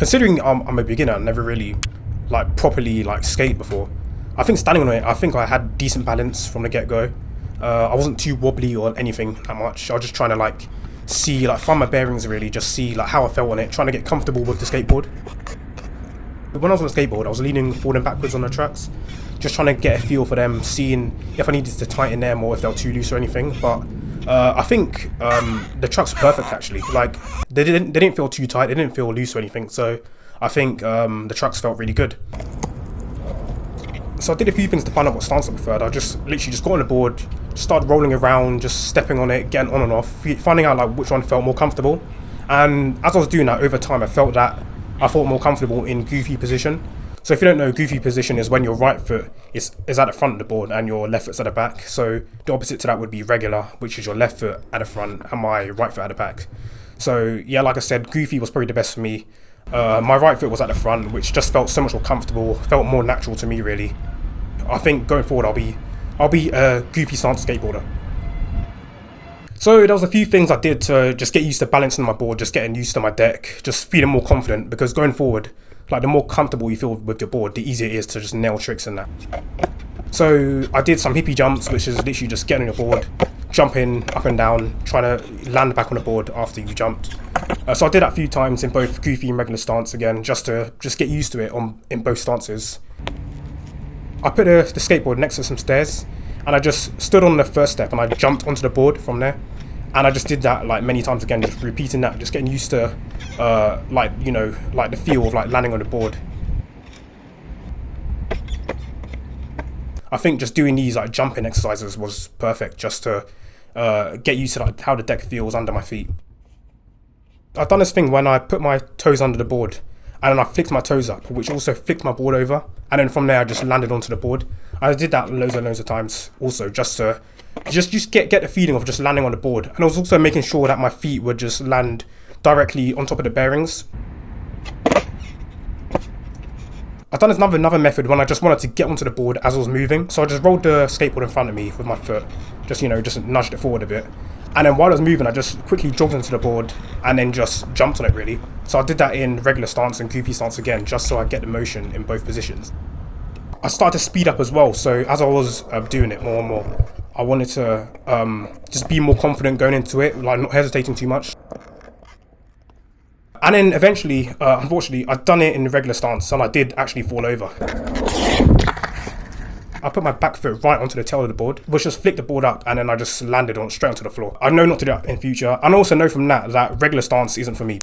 Considering I'm a beginner, I never really like properly like skate before. I think standing on it, I think I had decent balance from the get-go. I wasn't too wobbly or anything that much. I was just trying to like see, like find my bearings really, just see like how I felt on it, trying to get comfortable with the skateboard. When I was on the skateboard, I was leaning forward and backwards on the tracks, just trying to get a feel for them, seeing if I needed to tighten them or if they were too loose or anything. But I think the tracks were perfect actually. Like they didn't feel too tight, they didn't feel loose or anything. So I think the tracks felt really good. So I did a few things to find out what stance I preferred. I just literally just got on the board, started rolling around, just stepping on it, getting on and off, finding out like which one felt more comfortable. And as I was doing that over time, I felt more comfortable in goofy position. So if you don't know, goofy position is when your right foot is at the front of the board and your left foot's at the back. So the opposite to that would be regular, which is your left foot at the front and my right foot at the back. So yeah, like I said, goofy was probably the best for me. My right foot was at the front, which just felt so much more comfortable, felt more natural to me really. I think going forward I'll be a goofy stance skateboarder. So there was a few things I did to just get used to balancing my board, just getting used to my deck, just feeling more confident, because going forward, like the more comfortable you feel with your board, the easier it is to just nail tricks in that. So I did some hippie jumps, which is literally just getting on your board, jumping up and down, trying to land back on the board after you jumped. So I did that a few times in both goofy and regular stance again, just to get used to it in both stances. I put the skateboard next to some stairs, and I just stood on the first step and I jumped onto the board from there. And I just did that like many times again, just repeating that, just getting used to like, you know, like the feel of like landing on the board. I think just doing these like jumping exercises was perfect, just to get used to like how the deck feels under my feet. I've done this thing when I put my toes under the board and then I flicked my toes up, which also flicked my board over, and then from there I just landed onto the board. I did that loads and loads of times also, just to just get the feeling of just landing on the board. And I was also making sure that my feet would just land directly on top of the bearings. I've done another method when I just wanted to get onto the board as I was moving. So I just rolled the skateboard in front of me with my foot, just nudged it forward a bit. And then while I was moving, I just quickly jogged into the board and then just jumped on it really. So I did that in regular stance and goofy stance again, just so I get the motion in both positions. I started to speed up as well, so as I was doing it more and more, I wanted to just be more confident going into it, like not hesitating too much. And then eventually, unfortunately, I'd done it in the regular stance and I did actually fall over. I put my back foot right onto the tail of the board, which just flicked the board up, and then I just landed straight onto the floor. I know not to do that in future. And I also know from that regular stance isn't for me.